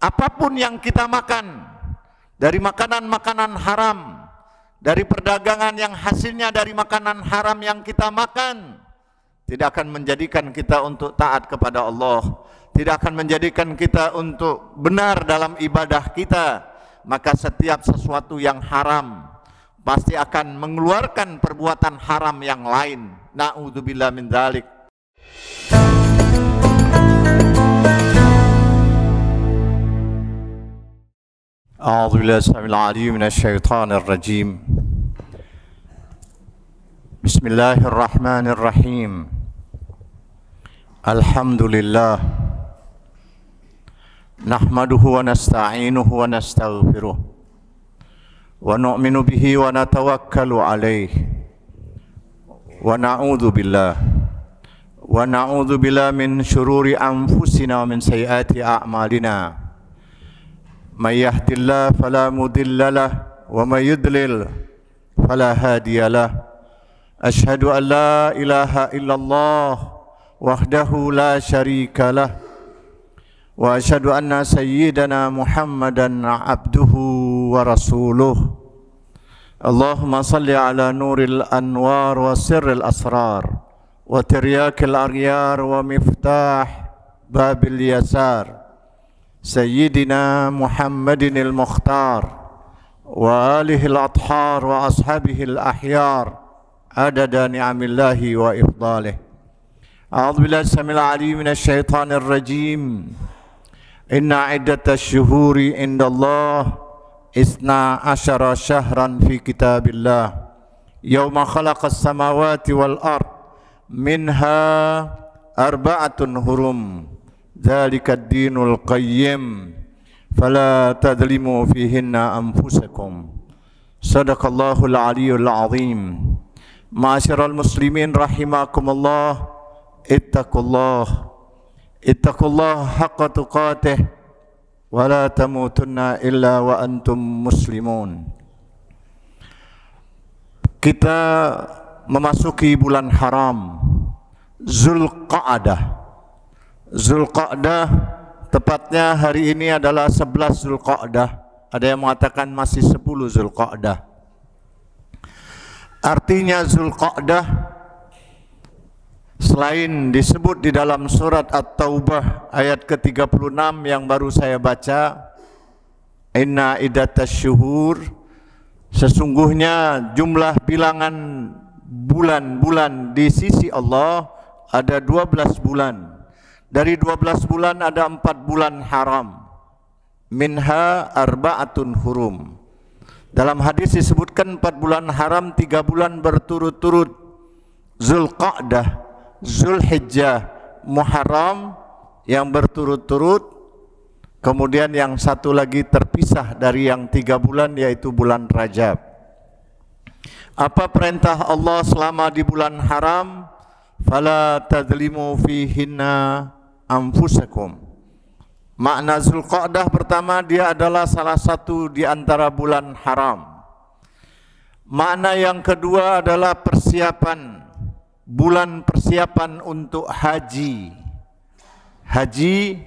apapun yang kita makan, dari makanan-makanan haram, dari perdagangan yang hasilnya dari makanan haram yang kita makan, tidak akan menjadikan kita untuk taat kepada Allah, tidak akan menjadikan kita untuk benar dalam ibadah kita. Maka setiap sesuatu yang haram pasti akan mengeluarkan perbuatan haram yang lain. Na'udzubillah min dzalik. A'udzu billahi samil alim minasyaitonir rajim. Bismillahirrahmanirrahim. Alhamdulillah. Nahmaduhu wa nasta'inuhu wa nastaghfiruh. Wa nu'minu bihi wa natawakkalu alayh. Wa na'udzu billah min syururi anfusina wa min sayyiati a'malina. May yahdihillahu fala mudilla lahu wa may yudlil fala hadiya lahu. Asyhadu an la ilaha illallah wahdahu la syarika lahu wa asyhadu anna sayyidana Muhammadan abduhu wa rasuluh. Allahumma salli ala nuril anwar wa sirril asrar wa tiryakil aghyar wa miftah babil yasar sayyidina Muhammadinil mukhtar wa alihil athhar wa ashabihil ahyar adada ni'amillahi wa ifdalih. A'udzu billahi samil alim minasyaitonir rajim. Inna iddatash syuhuri indallah isna asyara syahran fi kitabillah yauma khalaqas samawati wal ard minha arba'atun hurum dzalikad dinul qayyim fala tadlimu fihinna anfusakum. Sadaqallahul aliyyul azim. Ma'asyiral muslimin rahimakumullah, ittaqullah haqqa tuqatih wa la tamutunna illa wa antum muslimun. Kita memasuki bulan haram Zulqa'dah. Zulqa'dah tepatnya hari ini adalah 11 Zulqa'dah. Ada yang mengatakan masih 10 Zulqa'dah. Artinya Zulqa'dah selain disebut di dalam surat At-Taubah ayat ke-36 yang baru saya baca, inna iddatash syuhur, sesungguhnya jumlah bilangan bulan-bulan di sisi Allah ada 12 bulan. Dari 12 bulan ada 4 bulan haram. Minha arba'atun hurum. Dalam hadis disebutkan 4 bulan haram, 3 bulan berturut-turut. Zulqa'dah, Zulhijjah, Muharram yang berturut-turut, kemudian yang satu lagi terpisah dari yang 3 bulan yaitu bulan Rajab. Apa perintah Allah selama di bulan haram? Fala tadzlimu fihinna anfusakum. Makna Zulqa'dah pertama, dia adalah salah satu di antara bulan haram. Makna yang kedua adalah persiapan, bulan persiapan untuk haji. Haji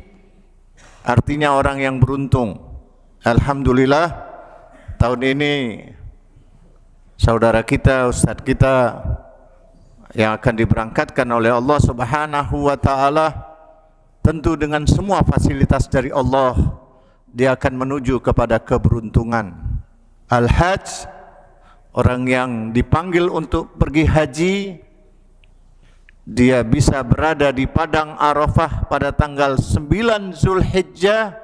artinya orang yang beruntung. Alhamdulillah tahun ini saudara kita, ustadz kita yang akan diberangkatkan oleh Allah Subhanahu wa ta'ala, tentu dengan semua fasilitas dari Allah, dia akan menuju kepada keberuntungan. Al-Hajj, orang yang dipanggil untuk pergi haji, dia bisa berada di padang Arafah pada tanggal 9 Zulhijjah.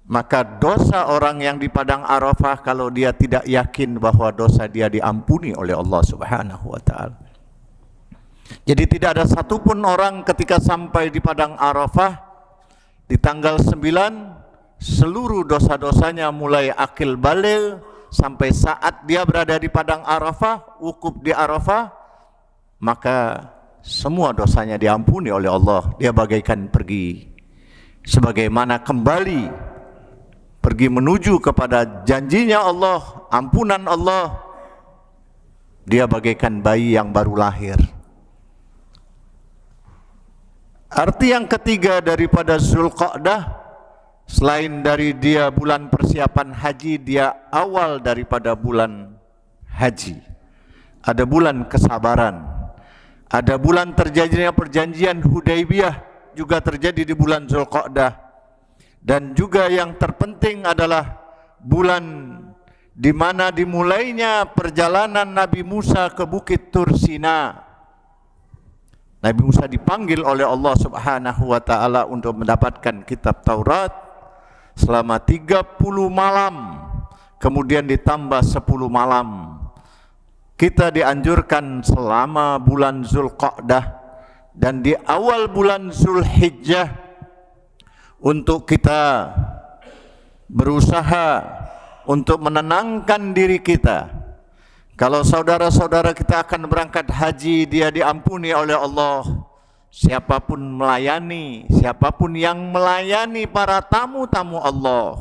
Maka dosa orang yang di padang Arafah, kalau dia tidak yakin bahwa dosa dia diampuni oleh Allah Subhanahu wa ta'ala. Jadi tidak ada satupun orang ketika sampai di padang Arafah di tanggal 9, seluruh dosa-dosanya mulai akil baligh sampai saat dia berada di padang Arafah, wukuf di Arafah, maka semua dosanya diampuni oleh Allah. Dia bagaikan pergi, sebagaimana kembali pergi menuju kepada janjinya Allah, ampunan Allah. Dia bagaikan bayi yang baru lahir. Arti yang ketiga daripada Zulqa'dah, Selain dari dia bulan persiapan haji, dia awal daripada bulan haji. Ada bulan kesabaran, ada bulan terjadinya perjanjian Hudaybiyah, juga terjadi di bulan Zulqa'dah. Dan juga yang terpenting adalah bulan di mana dimulainya perjalanan Nabi Musa ke Bukit Tur Sina. Nabi Musa dipanggil oleh Allah Subhanahu wa taala untuk mendapatkan kitab Taurat selama 30 malam, kemudian ditambah 10 malam. Kita dianjurkan selama bulan Zulqa'dah dan di awal bulan Zulhijjah untuk kita berusaha untuk menenangkan diri kita. Kalau saudara-saudara kita akan berangkat haji, dia diampuni oleh Allah. Siapapun melayani, siapapun yang melayani para tamu-tamu Allah,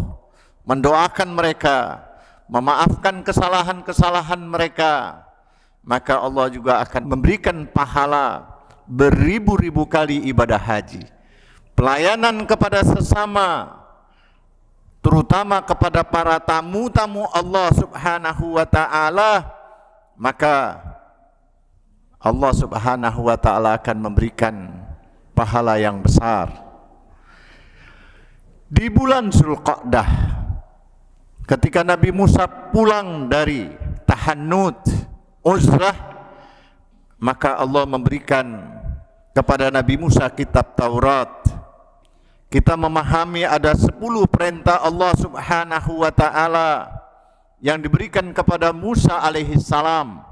mendoakan mereka, memaafkan kesalahan-kesalahan mereka, maka Allah juga akan memberikan pahala beribu-ribu kali ibadah haji. Pelayanan kepada sesama, terutama kepada para tamu-tamu Allah Subhanahu wa taala, maka Allah Subhanahu wa taala akan memberikan pahala yang besar. Di bulan Zulqa'dah, ketika Nabi Musa pulang dari tahannut uzrah, maka Allah memberikan kepada Nabi Musa kitab Taurat. Kita memahami ada 10 perintah Allah Subhanahu wa taala yang diberikan kepada Musa alaihi salam.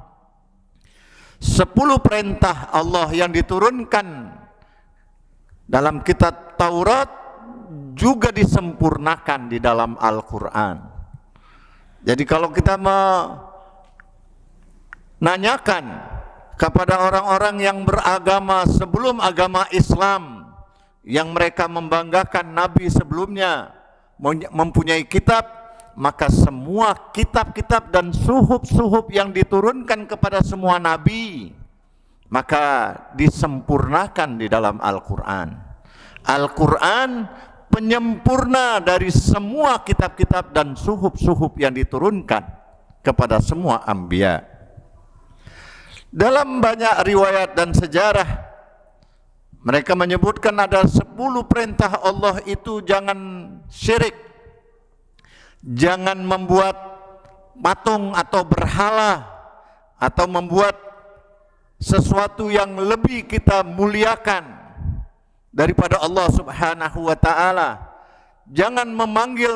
10 perintah Allah yang diturunkan dalam kitab Taurat juga disempurnakan di dalam Al-Quran. Jadi kalau kita menanyakan kepada orang-orang yang beragama sebelum agama Islam, yang mereka membanggakan Nabi sebelumnya mempunyai kitab, maka semua kitab-kitab dan suhuf-suhuf yang diturunkan kepada semua Nabi, maka disempurnakan di dalam Al-Quran. Al-Quran penyempurna dari semua kitab-kitab dan suhuf-suhuf yang diturunkan kepada semua anbiya. Dalam banyak riwayat dan sejarah, mereka menyebutkan ada 10 perintah Allah itu: jangan syirik, jangan membuat patung atau berhala, atau membuat sesuatu yang lebih kita muliakan daripada Allah Subhanahu wa taala. Jangan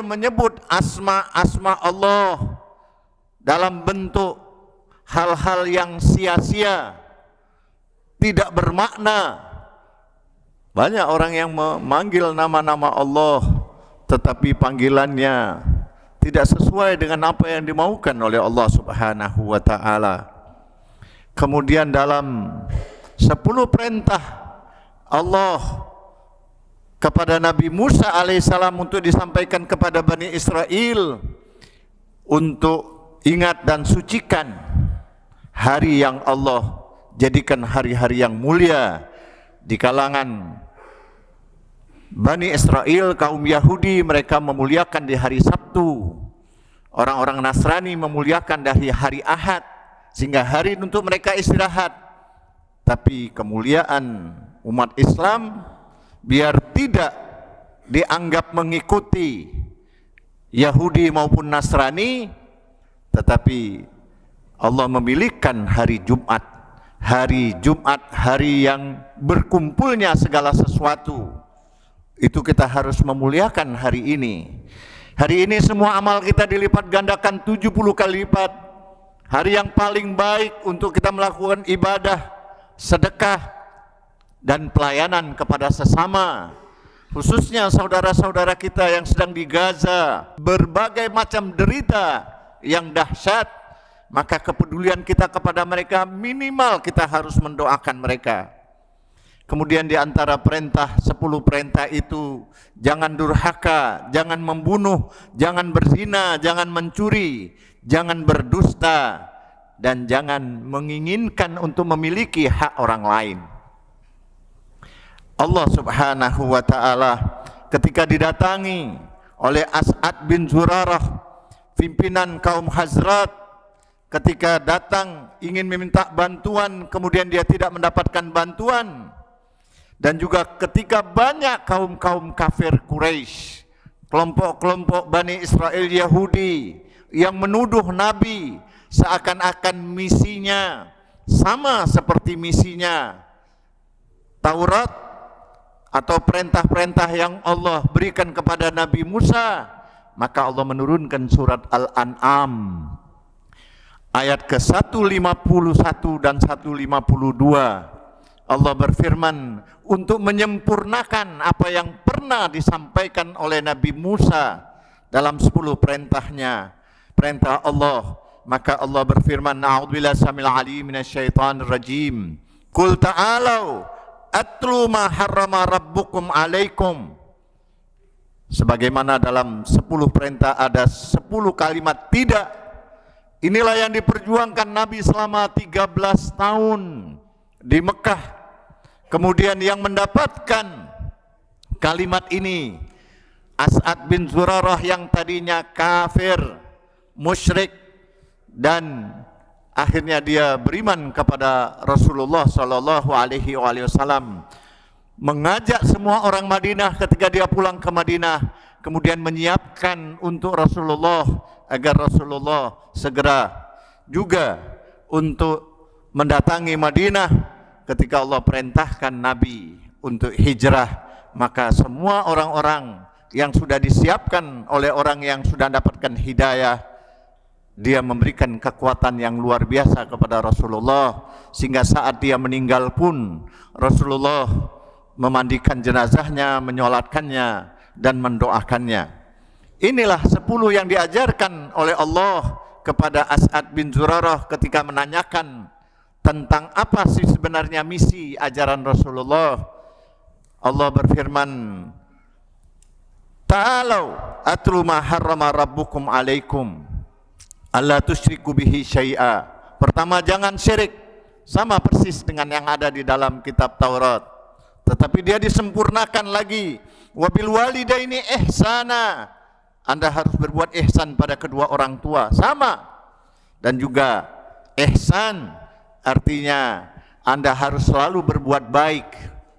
menyebut asma-asma Allah dalam bentuk hal-hal yang sia-sia, tidak bermakna. Banyak orang yang memanggil nama-nama Allah tetapi panggilannya tidak sesuai dengan apa yang dimaukan oleh Allah Subhanahu wa taala. Kemudian dalam 10 perintah Allah kepada Nabi Musa alaihissalam untuk disampaikan kepada Bani Israel, untuk ingat dan sucikan hari yang Allah jadikan hari-hari yang mulia di kalangan Bani Israel. Kaum Yahudi mereka memuliakan di hari Sabtu, orang-orang Nasrani memuliakan dari hari Ahad, sehingga hari untuk mereka istirahat. Tapi kemuliaan umat Islam biar tidak dianggap mengikuti Yahudi maupun Nasrani, tetapi Allah memilihkan hari Jumat. Hari Jumat, hari yang berkumpulnya segala sesuatu. Itu kita harus memuliakan hari ini. Hari ini semua amal kita dilipat gandakan 70 kali lipat. Hari yang paling baik untuk kita melakukan ibadah, sedekah, dan pelayanan kepada sesama. Khususnya saudara-saudara kita yang sedang di Gaza, berbagai macam derita yang dahsyat, maka kepedulian kita kepada mereka minimal kita harus mendoakan mereka. Kemudian di antara perintah 10 perintah itu, jangan durhaka, jangan membunuh, jangan berzina, jangan mencuri, jangan berdusta, dan jangan menginginkan untuk memiliki hak orang lain. Allah Subhanahu wa taala ketika didatangi oleh As'ad bin Zurarah, pimpinan kaum Hazrat, ketika datang ingin meminta bantuan kemudian dia tidak mendapatkan bantuan. Dan juga ketika banyak kaum-kaum kafir Quraisy, kelompok-kelompok Bani Israel Yahudi yang menuduh Nabi seakan-akan misinya sama seperti misinya Taurat atau perintah-perintah yang Allah berikan kepada Nabi Musa, maka Allah menurunkan surat Al-An'am ayat ke-151 dan 152. Allah berfirman untuk menyempurnakan apa yang pernah disampaikan oleh Nabi Musa dalam 10 perintahnya, perintah Allah. Maka Allah berfirman, a'udzubillahi samil alim minasyaitonir rajim. Qul ta'alau atlu ma harrama rabbukum alaikum. Sebagaimana dalam 10 perintah ada 10 kalimat tidak. Inilah yang diperjuangkan Nabi selama 13 tahun di Mekah. Kemudian yang mendapatkan kalimat ini As'ad bin Zurarah yang tadinya kafir, musyrik, dan akhirnya dia beriman kepada Rasulullah sallallahu alaihi wasallam, mengajak semua orang Madinah ketika dia pulang ke Madinah, kemudian menyiapkan untuk Rasulullah agar Rasulullah segera juga untuk mendatangi Madinah. Ketika Allah perintahkan Nabi untuk hijrah, maka semua orang-orang yang sudah disiapkan oleh orang yang sudah mendapatkan hidayah, dia memberikan kekuatan yang luar biasa kepada Rasulullah, sehingga saat dia meninggal pun Rasulullah memandikan jenazahnya, menyolatkannya, dan mendoakannya. Inilah 10 yang diajarkan oleh Allah kepada As'ad bin Zurarah ketika menanyakan tentang apa sih sebenarnya misi ajaran Rasulullah. Allah berfirman, ta'alau atlu ma harrama rabbukum alaikum alla tusyriku bihi syai'a. Pertama, jangan syirik, sama persis dengan yang ada di dalam kitab Taurat, tetapi dia disempurnakan lagi. Wabil walidaini ihsana, Anda harus berbuat ihsan pada kedua orang tua, sama. Dan juga ihsan artinya Anda harus selalu berbuat baik,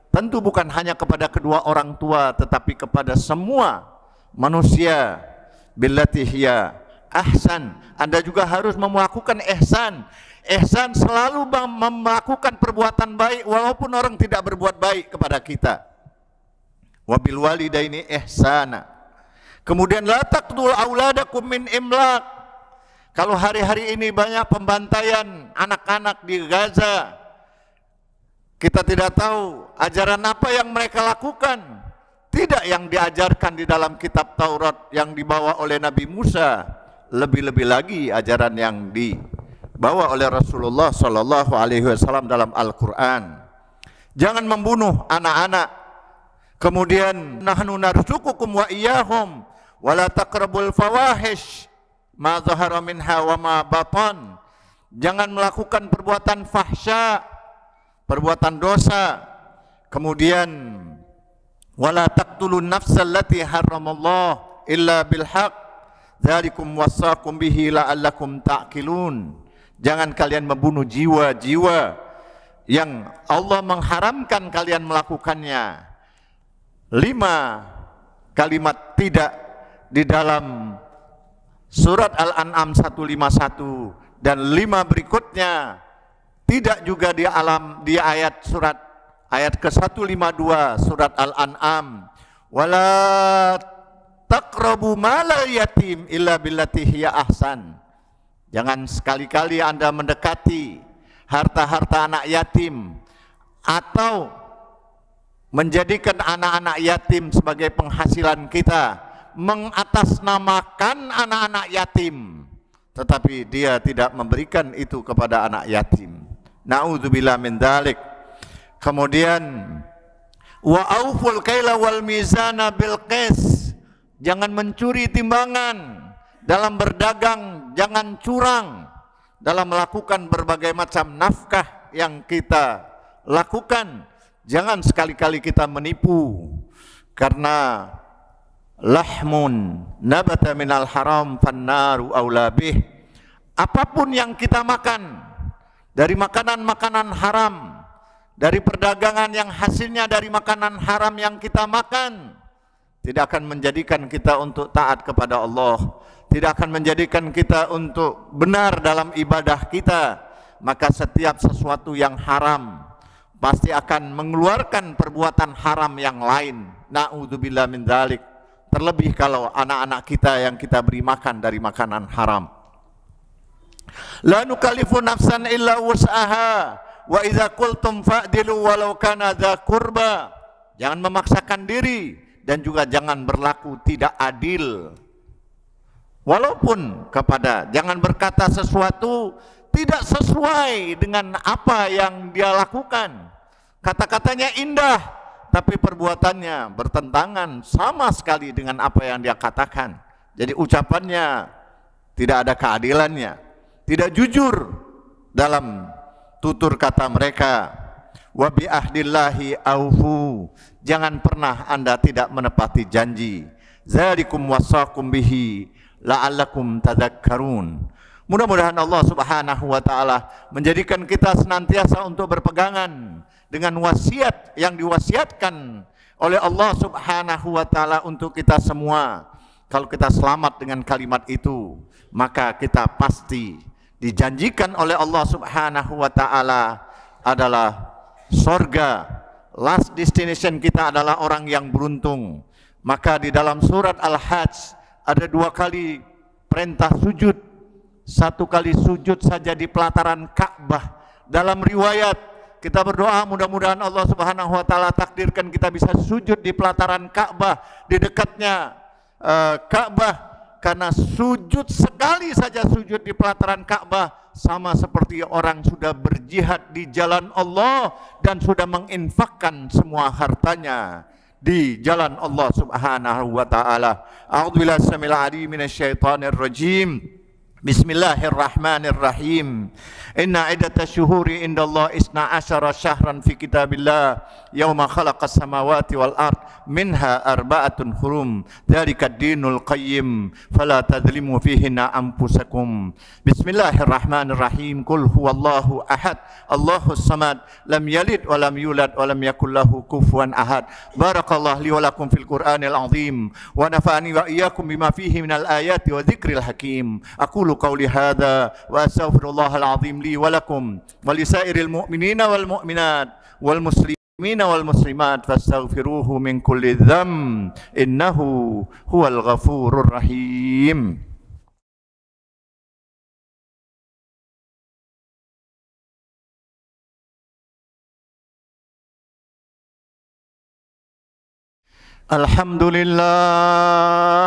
tentu bukan hanya kepada kedua orang tua tetapi kepada semua manusia. Billati hiya ahsan, Anda juga harus melakukan ihsan. Ihsan selalu melakukan perbuatan baik walaupun orang tidak berbuat baik kepada kita. Wabil walidaini ihsana. Kemudian la taqtul auladakum min imlaq. Kalau hari-hari ini banyak pembantaian anak-anak di Gaza, kita tidak tahu ajaran apa yang mereka lakukan. Tidak yang diajarkan di dalam kitab Taurat yang dibawa oleh Nabi Musa, lebih-lebih lagi ajaran yang dibawa oleh Rasulullah sallallahu alaihi wasallam dalam Al-Qur'an. Jangan membunuh anak-anak. Kemudian nahnu narzuqukum wa iyyahum wa la taqrabul fawahish ma zahara minha wa ma batan. Jangan melakukan perbuatan fahsya, perbuatan dosa. Kemudian wala taqtulun nafsal lati haramallah illa bil haq dzalikum wasaqum bihi la'allakum ta'qilun. Jangan kalian membunuh jiwa-jiwa yang Allah mengharamkan kalian melakukannya. 5 kalimat tidak di dalam surat Al-An'am 151 dan 5 berikutnya tidak juga di ayat ke-152 surat Al-An'am. Wala taqrabu malal yatim illa billati hiya ahsan. Jangan sekali-kali Anda mendekati harta-harta anak yatim atau menjadikan anak-anak yatim sebagai penghasilan kita, mengatasnamakan anak-anak yatim, tetapi dia tidak memberikan itu kepada anak yatim. Na'udzubillah min dzalik. Kemudian wa auful kaila wal mizana bil qis. Jangan mencuri timbangan dalam berdagang, jangan curang dalam melakukan berbagai macam nafkah yang kita lakukan. Jangan sekali-kali kita menipu, karena lahmun nabata minal haram fannaru aula bih. Apapun yang kita makan dari makanan-makanan haram, dari perdagangan yang hasilnya dari makanan haram yang kita makan, tidak akan menjadikan kita untuk taat kepada Allah, tidak akan menjadikan kita untuk benar dalam ibadah kita. Maka setiap sesuatu yang haram pasti akan mengeluarkan perbuatan haram yang lain. Na'udzubillah min dzalik. Terlebih kalau anak-anak kita yang kita beri makan dari makanan haram. La nukallifu nafsan illa wus'aha wa idza qultum fa'dilu walau kana dza qurba. Jangan memaksakan diri dan juga jangan berlaku tidak adil. Walaupun jangan berkata sesuatu tidak sesuai dengan apa yang dia lakukan. Kata-katanya indah, tapi perbuatannya bertentangan sama sekali dengan apa yang dia katakan. Jadi ucapannya tidak ada keadilannya, tidak jujur dalam tutur kata mereka. Wa bi ahdillahi aufu. Jangan pernah Anda tidak menepati janji. Zalikum wasaqum bihi la'allakum tadhakkarun. Mudah-mudahan Allah Subhanahu wa taala menjadikan kita senantiasa untuk berpegangan dengan wasiat yang diwasiatkan oleh Allah Subhanahu wa taala untuk kita semua. Kalau kita selamat dengan kalimat itu, maka kita pasti dijanjikan oleh Allah Subhanahu wa taala adalah surga. Last destination kita adalah orang yang beruntung. Maka di dalam surat Al-Hajj ada 2 kali perintah sujud. 1 kali sujud saja di pelataran Ka'bah. Dalam riwayat kita berdoa mudah-mudahan Allah Subhanahu wa taala takdirkan kita bisa sujud di pelataran Ka'bah, di dekatnya Ka'bah, karena sujud sekali saja sujud di pelataran Ka'bah sama seperti orang sudah berjihad di jalan Allah dan sudah menginfakkan semua hartanya di jalan Allah Subhanahu wa taala. A'udzubillahi samil alim minasyaitonir rajim. Bismillahirrahmanirrahim. Inna iddatash syuhuri indallahi 12 syahran fi kitabillah yauma khalaqas samawati wal ard minha arba'atun hurum dzalikad dinul qayyim fala tadzlimu fihinna anfusakum. Bismillahirrahmanirrahim. Qul huwallahu ahad Allahus samad lam yalid wa lam yulad wa lam yakul lahu kufuwan ahad. Barakallahu li wa lakum fil Qur'anil azim wa nafa'ani wa iyyakum bima fihi minal ayati wa dzikril hakim. Aqulu قولي هذا وأستغفر الله العظيم لي ولكم ولسائر المؤمنين والمؤمنات والمسلمين والمسلمات فاستغفروه من كل ذنب إنه هو الغفور الرحيم. الحمد لله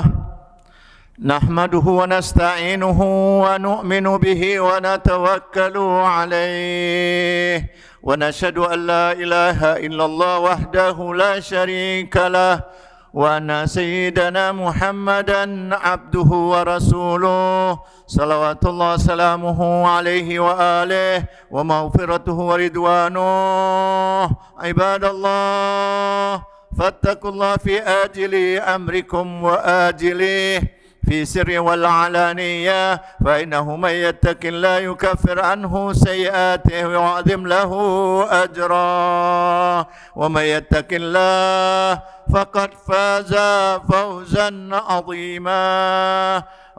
نحمده ونستعينه ونؤمن به ونتوكل عليه ونشهد أن لا إله إلا الله وحده لا شريك له وأن سيدنا محمدا عبده ورسوله صلوات الله وسلامه عليه وآله ومغفرته ورضوانه. عباد الله فاتقوا الله في آجل أمركم وآجله في سر والعلانية فإنه من يتق الله يكفر عنه سيئاته ويعظم له أجرا ومن يتق الله فقد فاز فوزا عظيما.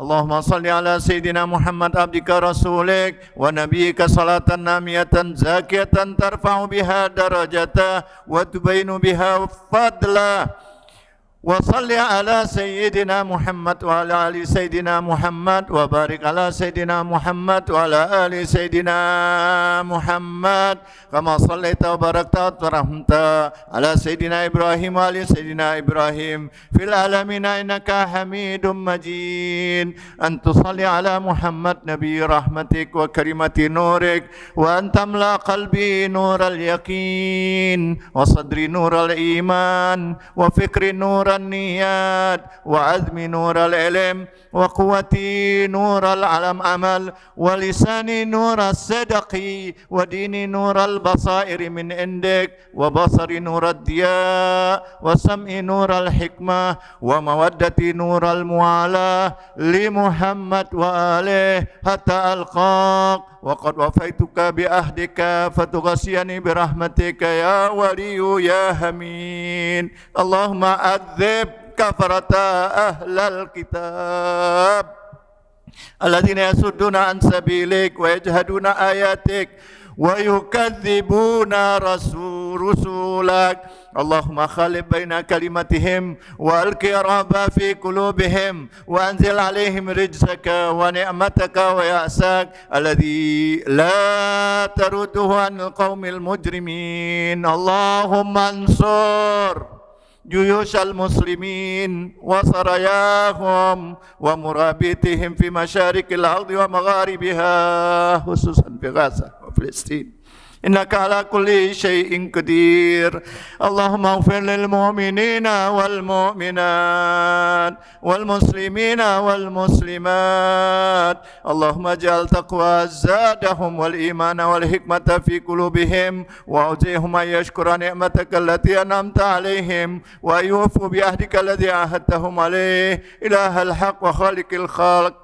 اللهم صل على سيدنا محمد عبدك رسولك ونبيك صلاة نامية زاكية ترفع بها درجته وتبين بها فضله. وصل على سيدنا محمد وعلى آل سيدنا محمد وبارك على سيدنا محمد وعلى آل سيدنا محمد كما صليت وباركت ورحمت على سيدنا إبراهيم وعلى سيدنا إبراهيم في العالمين إنك حميد مجيد. أن تصلي على محمد نبي رحمتك وكريمة نورك وأن تملأ قلبي نور اليقين وصدري نور الإيمان وفكري نور نور النيات، وعزمي نور العلم، وقوتي نور العلم عمل، ولساني نور الصدق، وديني نور البصائر من عندك، وبصري نور الضياء، وسمعي نور الحكمة، ومودتي نور الموالاة لمحمد وآله حتى ألقاك، وقد وفيتك بعهدك فتغشيني برحمتك يا ولي يا حميد. اللهم عذب كفرة أهل الكتاب الذين يصدون عن سبيلك ويجهدون آياتك ويكذبون رسولك. اللهم خالف بين كلمتهم وألق الرعب في قلوبهم وأنزل عليهم رجزك ونعمتك ويأسك الذي لا ترده عن القوم المجرمين. اللهم انصر جيوش المسلمين وسراياهم ومرابطهم في مشارق الأرض ومغاربها، خصوصا في غزة وفلسطين، إنك على كل شيء قدير. اللهم اغفر للمؤمنين والمؤمنات والمسلمين والمسلمات. اللهم اجعل تقوى زادهم والإيمان والحكمة في قلوبهم، وأوزعهم أن يشكر نعمتك التي أنعمت عليهم وأن يوفوا بعهدك الذي عاهدتهم عليه إله الحق وخالق الخلق.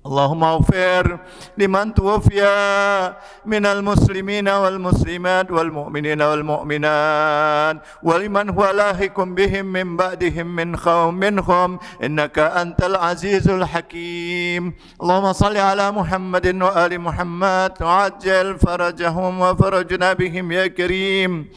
اللهم اغفر لمن توفي من المسلمين والمسلمات والمؤمنين والمؤمنات، ولمن هو لاحق بهم من بعدهم منهم، إنك أنت العزيز الحكيم. اللهم صل على محمد وآل محمد وعجل فرجهم وفرجنا بهم يا كريم.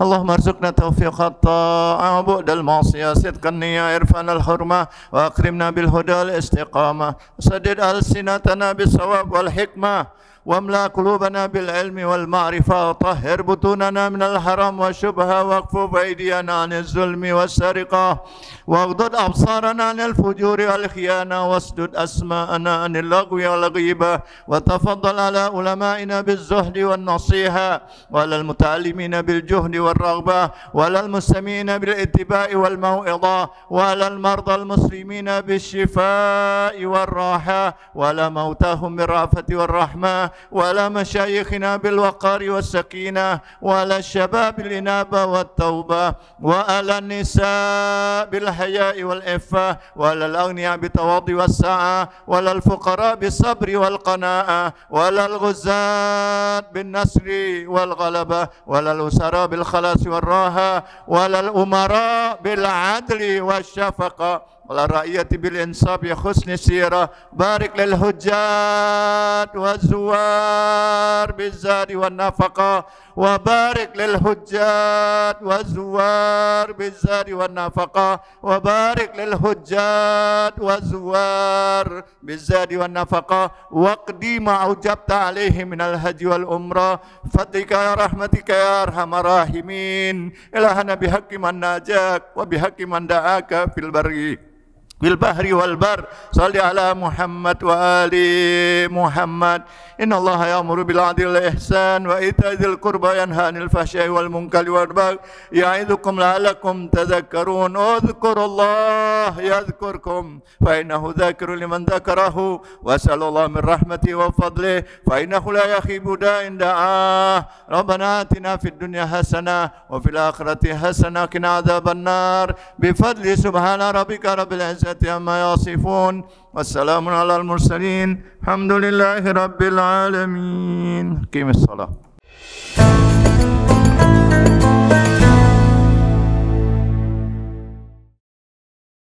اللهم ارزقنا توفيق الطاعة وبعد المعصية، صدق النية، عرفان الحرمة، وأكرمنا بالهدى والاستقامة، وسدد ألسنتنا بالصواب والحكمة، واملأ قلوبنا بالعلم والمعرفة، وطهر بطوننا من الحرام والشبهة، واكفف أيدينا عن الظلم والسرقة، واغضض أبصارنا عن الفجور والخيانة، واسدد أسماءنا عن اللغو والغيبة، وتفضل على علمائنا بالزهد والنصيحة، وعلى المتعلمين بالجهد والرغبة، وعلى المستمعين بالاتباع والموعظة، وعلى المرضى المسلمين بالشفاء والراحة، وعلى موتاهم بالرأفة والرحمة، وعلى مشايخنا بالوقار والسكينة، وعلى الشباب الإنابة والتوبة، وعلى النساء بالحياء والعفة، وعلى الأغنياء بالتواضع والسعة، وعلى الفقراء بالصبر والقناعة، وعلى الغزاة بالنصر والغلبة، وعلى الأسراء بالخلاص والراحة، وعلى الأمراء بالعدل والشفقة، وعلى الرعية بالإنصاف وحسن السيرة. بارك للحجاج والزوار بالزاد والنفقة، وبارك للحجاج والزوار بالزاد والنفقة، وبارك للحجاج والزوار بالزاد والنفقة، واقضي ما أوجبت عليه من الحج والعمرة بفضلك يا رحمتك يا أرحم الراحمين. إلهنا بحق من ناجاك وبحق من دعاك في بالبحر والبر، صل على محمد وآل محمد. إن الله يأمر بالعدل والإحسان وإيتاء ذي القربى، ينهى عن الفحشاء والمنكر والبغي، يعظكم لعلكم تذكرون. اذكروا الله يذكركم، فإنه ذاكر لمن ذكره، واسأل الله من رحمته وفضله، فإنه لا يخيب داع دعاه. ربنا آتنا في الدنيا حسنة وفي الآخرة حسنة وقنا عذاب النار، بفضل سبحان ربك رب العزة عما يصفون، والسلام على المرسلين، الحمد لله رب العالمين. قيم الصلاة.